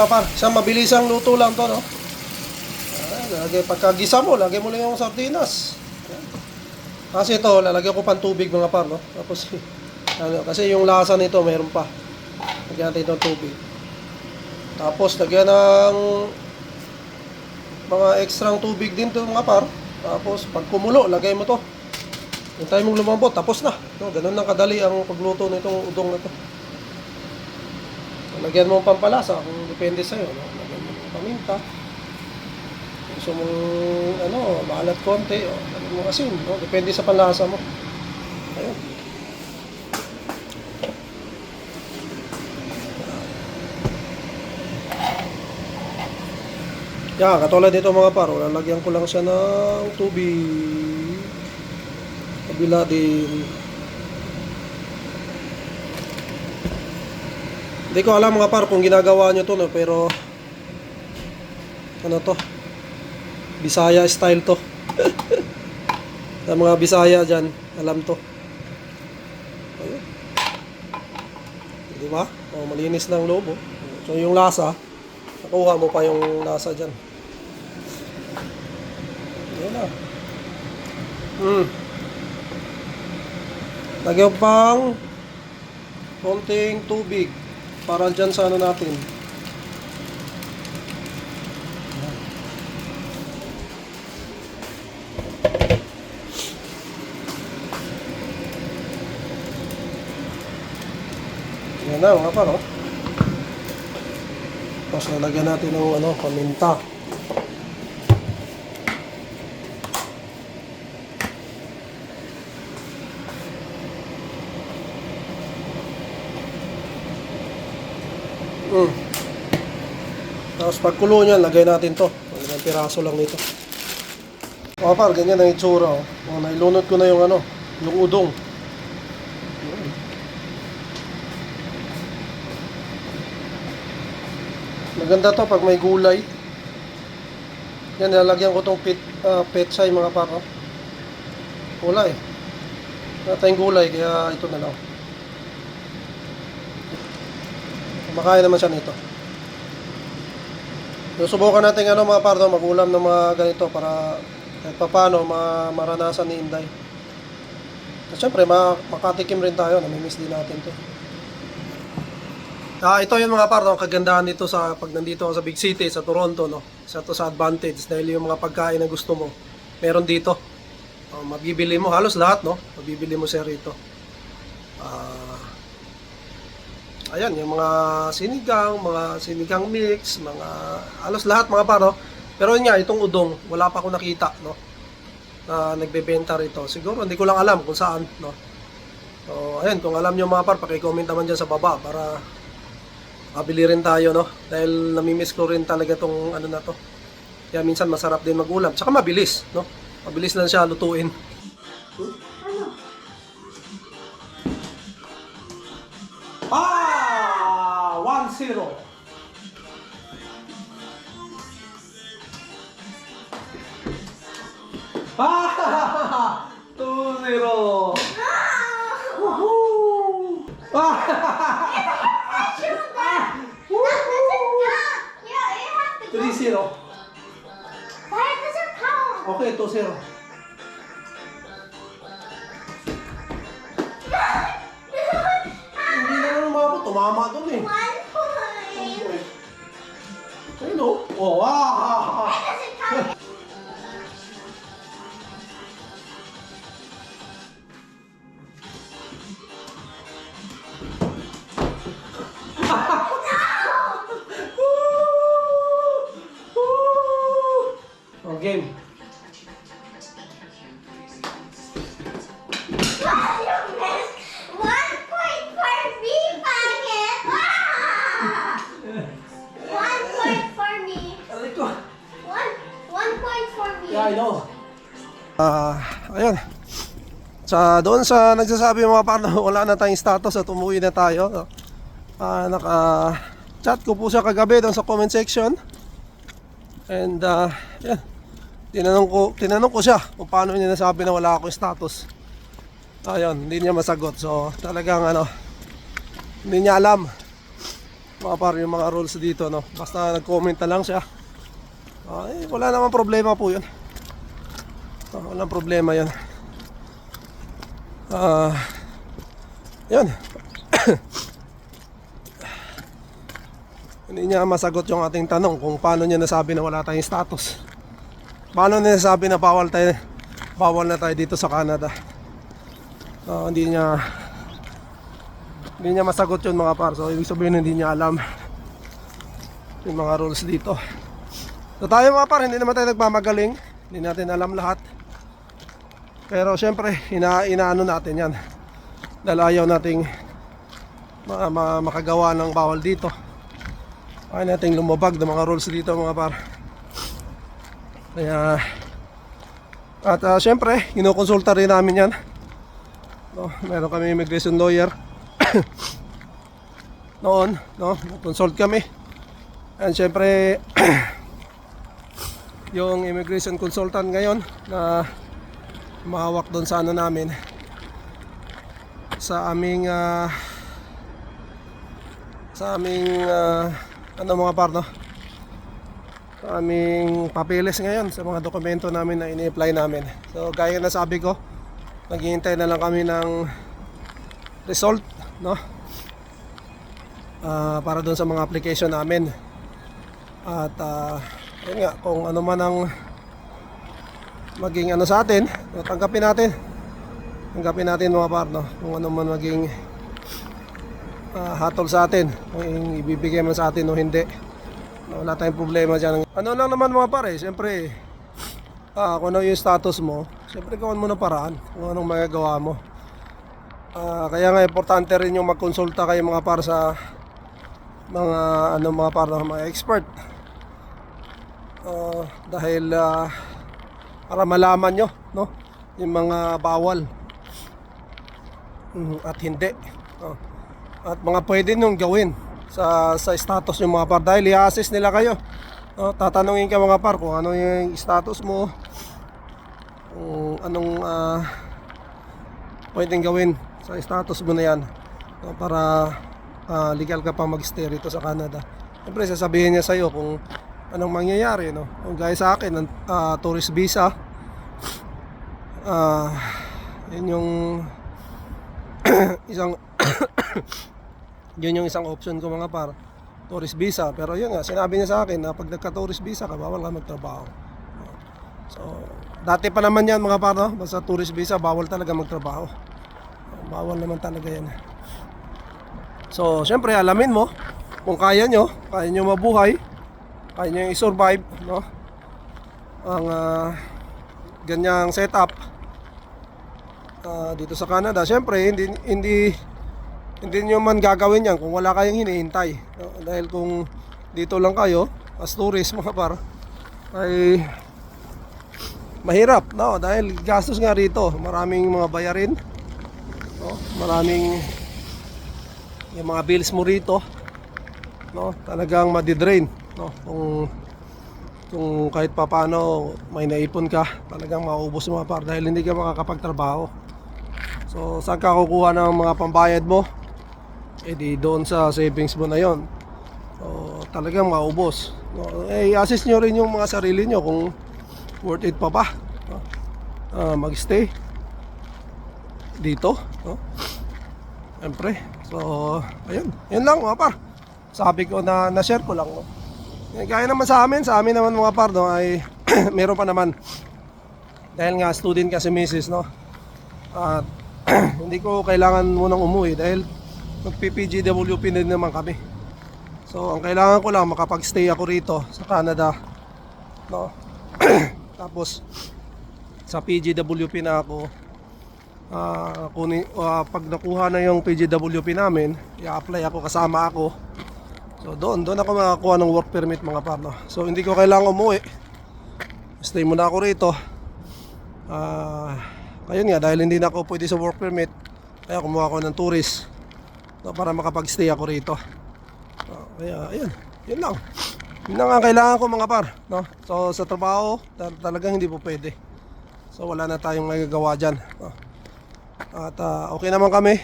Par, isang mabilisang luto lang to, no? Pagkagisa mo, lagay mo lang yung sardinas. Kasi ito, lalagyan ko pang tubig mga par, no? Tapos, kasi yung lasa nito, mayroon pa. Lagyan natin itong tubig. Tapos, lagyan ng mga ekstrang tubig din to mga par. Tapos, pag kumulo, lagay mo to. Hintay mong lumambot, tapos na. No, ganun lang kadali ang pagluto nitong udong na to. Lagyan mo pampalasa kung depende sa'yo, no? Lagyan mo paminta. Gusto mong maalat konti, o lagyan mo asin, no? Depende sa panlasa mo. Ayun. Yan, katulad dito mga par, lalagyan ko lang siya ng tubig. Kabila din. Hindi ko alam mga par kung ginagawa nyo to, no? Pero ano to, Bisaya style to. Sa mga Bisaya dyan, alam to. Ayun. Diba? O, malinis ng lobo. So yung lasa, nakuha mo pa yung lasa dyan. Yan na. Lagyan pang konting tubig para dyan sa ano natin. Yan na mga par, oh. Tapos lalagyan natin ng paminta. Tapos pagkulo niyan, lagay natin to. Ilang piraso lang nito. O par, ganyan ang itsura. O, nailunod ko na yung yung udong. Maganda to pag may gulay. Yan, nilalagyan ko tong pechay mga par. Wala eh. Wala tayong gulay, kaya ito na lang. Kumakain naman siya nito. So, subukan natin mga par, mag-ulam ng mga ganito para kahit paano maranasan ni Inday. At syempre, makatikim rin tayo, namimiss din natin to. Ito yung mga par, ang kagandahan dito pag nandito ako sa big city, sa Toronto, no? Isa to sa advantage dahil yung mga pagkain na gusto mo, meron dito. Mabibili mo halos lahat, no? Mabibili mo siya rito. Ayan, yung mga sinigang mix, halos lahat mga par, no? Pero yun nga, itong udong, wala pa ako nakita, no? Na nagbebenta rito. Siguro hindi ko lang alam kung saan, no? So, ayan, kung alam nyo mga par, paki-comment naman dyan sa baba para mabili rin tayo, no? Dahil namimiss ko rin talaga tong na to. Kaya minsan masarap din mag-ulam. Tsaka mabilis, no? Mabilis lang siya lutuin. 1-0. Ah! 2-0. Woohoo! Yeah, 3-0. Why does it count? Okay, 2-0. Hindi naman umabot. Tumama doon eh. 1 point. Ayun o. Oh, wow! Why does it count? Oh, game. Oh, you missed. 1 point for me, Paget. 1 point for me. Aray ko. 1 point for me. Yeah, I know. Ayun. Doon sa nagsasabi mga partner, wala na tayong status at umuwi na tayo. Naka-chat ko po siya kagabi doon sa comment section. And yan. Tinanong ko siya kung paano niya nasabi na wala akong status. Ayun, hindi niya masagot. So talagang hindi niya alam. mga par, yung mga rules dito, no? Basta nag-comment na lang siya. Wala naman problema po yun. Walang problema yun. Yun. Hindi niya masagot yung ating tanong kung paano niya nasabi na wala tayong status. Paano niya nasabi na bawal na tayo dito sa Canada. Hindi niya masagot yun mga par. So ibig sabihin hindi niya alam yung mga rules dito. So tayo mga par, hindi naman tayo nagmamagaling. Hindi natin alam lahat. Pero syempre inaano natin yan dahil ayaw nating makagawa ng bawal dito. Ayaw nating lumabag ng mga rules dito mga par. Kaya at syempre kinukonsulta rin namin yan. Meron kami immigration lawyer noon, consult kami. And syempre yung immigration consultant ngayon na mahawak doon sa ano namin, sa aming ano mga par, no? Sa aming papeles ngayon, sa mga dokumento namin na ini-apply namin. So gaya na sabi ko, naghihintay na lang kami ng result, no? Para doon sa mga application namin. At yun nga, kung ano man ang maging ano sa atin, tanggapin natin mga par, no? Kung ano man maging hatol sa atin, kung ibibigay man sa atin o hindi, wala tayong problema dyan. Ano lang naman mga pare, siyempre kung ano yung status mo, siyempre gawin mo na paraan kung anong magagawa mo. Kaya nga importante rin yung magkonsulta kayo mga par sa mga mga par, mga expert, dahil para malaman nyo, no, yung mga bawal at hindi, at mga pwede nyong gawin sa status yung mga par, dahil i-assess nila kayo, tatanungin ka mga par kung ano yung status mo, kung anong pwedeng gawin sa status mo na yan, para legal ka pa mag-stay rito sa Canada. Siyempre sasabihin niya sa'yo kung anong mangyayari, no? Kung gaya sa akin, tourist visa, yun yung isang yun yung isang option ko mga par, tourist visa. Pero yun nga, sinabi niya sa akin na pag nagka-tourist visa ka, bawal ka magtrabaho. So dati pa naman yan mga par, no? Basta tourist visa, bawal talaga magtrabaho. Bawal naman talaga yan. So syempre alamin mo kung kaya nyo mabuhay, kaya nyo i-survive, no, ang ganyang setup dito sa Canada. Syempre hindi nyo man gagawin yan kung wala kayong hinihintay, no? Dahil kung dito lang kayo as tourist mga par, ay mahirap, no? Dahil gastos nga rito, maraming mga bayarin, no? Maraming yung mga bills mo rito, no, talagang madidrain, no? Kung kahit papaano may naipon ka, talagang maubos mo mga par, dahil hindi ka makakapagtrabaho. So saan ka kukuha ng mga pambayad mo? Di doon sa savings mo na yon. So talagang maubos, no? I-assess nyo rin yung mga sarili nyo kung worth it pa ba, no? Magstay dito, no? Siyempre. So ayun, yun lang mga par, sabi ko na share ko lang, no? Gaya naman sa amin naman mga par, no, ay meron pa naman, dahil nga student kasi misis, no, at hindi ko kailangan munang umuwi dahil magpi-PGWP din naman kami. So ang kailangan ko lang, makapag-stay ako rito sa Canada, no? Tapos sa PGWP na ako, pag nakuha na yung PGWP namin, i-apply ako, kasama ako. So doon ako makakuha ng work permit mga par, no? So hindi ko kailangan umuwi, stay muna ako rito. Ayun nga, dahil hindi na ako pwede sa work permit, kaya kumuha ako ng tourist, no, para makapag-stay ako rito. Kaya ayun, yun lang ang kailangan ko mga par, no? So sa trabaho talagang hindi po pwede. So wala na tayong magagawa dyan, no? At okay naman kami.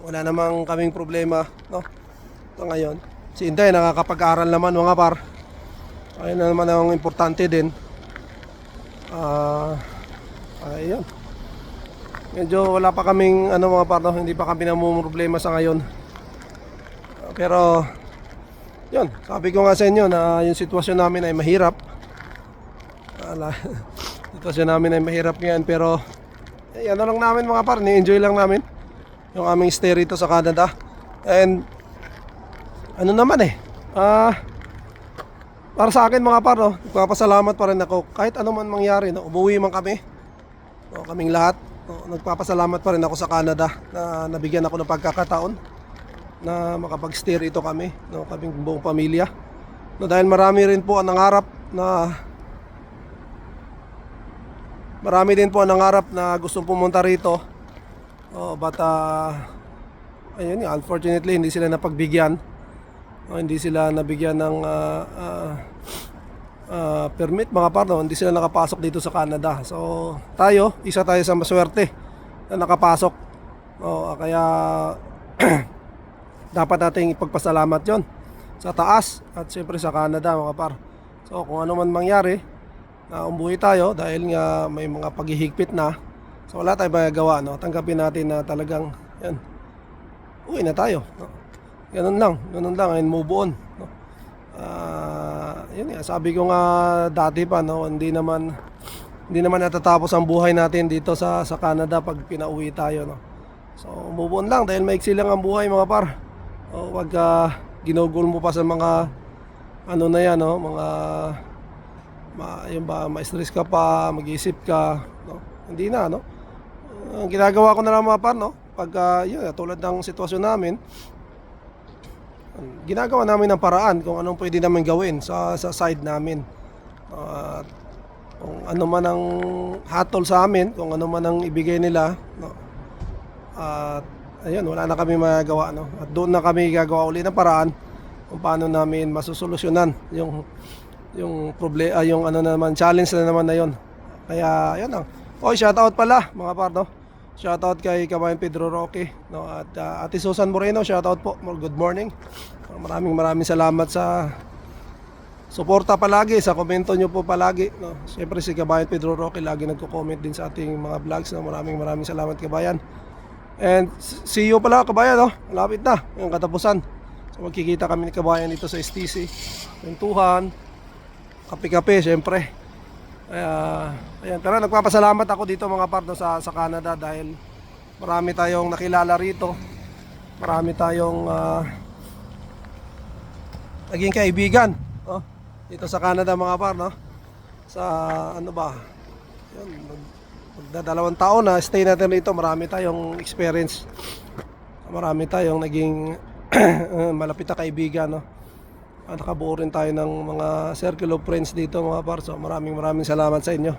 wala namang kaming problema, no? Ito ngayon. Si Inday nakakapag-aral naman mga par. Ayun na naman ang importante din. Ayun. Medyo wala pa kaming mga par, no? Hindi pa kami namumroblema sa ngayon. Pero yun, sabi ko nga sa inyo na yung sitwasyon namin ay mahirap. Sitwasyon namin ay mahirap ngayon, pero ano lang namin mga par, ni-enjoy lang namin yung aming stay rito sa Canada. And ano naman para sa akin mga par, no, nagpapasalamat pa rin ako kahit ano man mangyari, no, umuwi man kami, no, kaming lahat, no, nagpapasalamat pa rin ako sa Canada na nabigyan ako ng pagkakataon na makapag-stay rito kami, no, kaming buong pamilya, no, dahil marami rin po ang nangarap na gustong pumunta rito, but ayun nga, unfortunately hindi sila napagbigyan, hindi sila nabigyan ng permit mga par, no, hindi sila nakapasok dito sa Canada. So isa tayo sa maswerte na nakapasok, kaya dapat nating ipagpasalamat yon sa taas at siyempre sa Canada mga par. So kung ano man mangyari, umuwi tayo dahil nga may mga paghihigpit na, so wala tayong magagawa, no? Tanggapin natin na talagang yan, uwi na tayo, no? Ganun lang and move on, no? Yun nga, sabi ko nga dati pa, no, hindi naman natatapos ang buhay natin dito sa Canada pag pinauwi tayo, no? So move on lang dahil maiksi lang ang buhay mga par. Wag ginugol mo pa sa mga na yan, no, mga yung ba ma-stress ka pa, mag-iisip ka, no? Hindi na, no? Ang ginagawa ko na lang mga par, no, pag yun, tulad ng sitwasyon namin, ginagawa namin ng paraan kung anong pwede namin gawin sa side namin. Kung ano man ang hatol sa amin, kung ano man ang ibigay nila, no? At ayun, wala na kami magagawa, no? At doon na kami gagawa uli ng paraan kung paano namin masusolusyonan yung problema, yung naman, challenge na naman na yun. Kaya ayun lang. Shoutout pala mga par, no? Shoutout kay Kabayan Pedro Roque, no? At Ate Susan Moreno, shoutout po. Good morning. Maraming salamat sa suporta palagi, sa komento nyo po palagi, no? Siyempre si Kabayan Pedro Roque lagi nagko-comment din sa ating mga vlogs, no? Maraming salamat Kabayan. And see you pala Kabayan, no? Malapit na yung katapusan. So magkikita kami ni Kabayan dito sa STC. Kwentuhan, kape-kape siyempre. Ayan, pero nagpapasalamat ako dito mga partner sa Canada dahil marami tayong nakilala rito. Marami tayong naging kaibigan, no? Dito sa Canada mga partner, no? Sa yun, magdadalawang taon na stay natin rito, marami tayong experience. Marami tayong naging malapit na kaibigan, no? Nakabuo rin tayo ng mga circle of friends dito mga par. So maraming salamat sa inyo.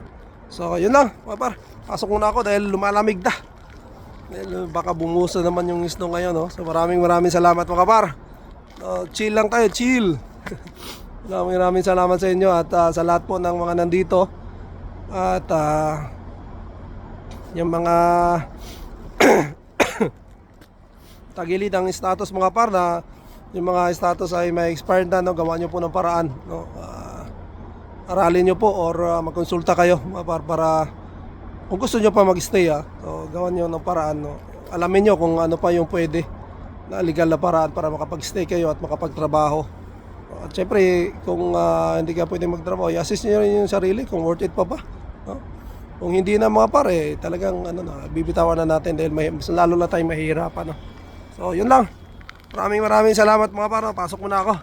So yun lang mga par, pasok muna ako dahil lumalamig na, dahil baka bumusa naman yung snow ngayon, no? So maraming salamat mga par. Chill lang tayo, chill. Maraming salamat sa inyo at sa lahat po ng mga nandito. At yung mga tagilid ang status mga par, na yung mga status ay may expired na, no? Gawa nyo po ng paraan, no? Aralin nyo po or magkonsulta kayo para kung gusto nyo pa mag-stay, so gawan nyo ng paraan, no? Alamin nyo kung ano pa yung pwede na legal na paraan para makapag-stay kayo at makapagtrabaho. At syempre kung hindi ka pwede magtrabaho, i-assist nyo rin yung sarili kung worth it pa ba, no? Kung hindi na mga pare, talagang bibitawan na natin dahil mas lalo na tayong mahihirapan, no? So yun lang. Maraming salamat mga paro. Pasok muna ako.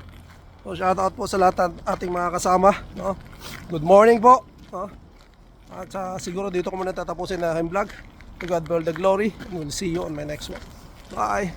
So shoutout po sa lahat ng ating mga kasama, no? Good morning po, no? At siguro dito ko muna tatapusin na aking vlog. To God be all the glory, and we'll see you on my next one. Bye.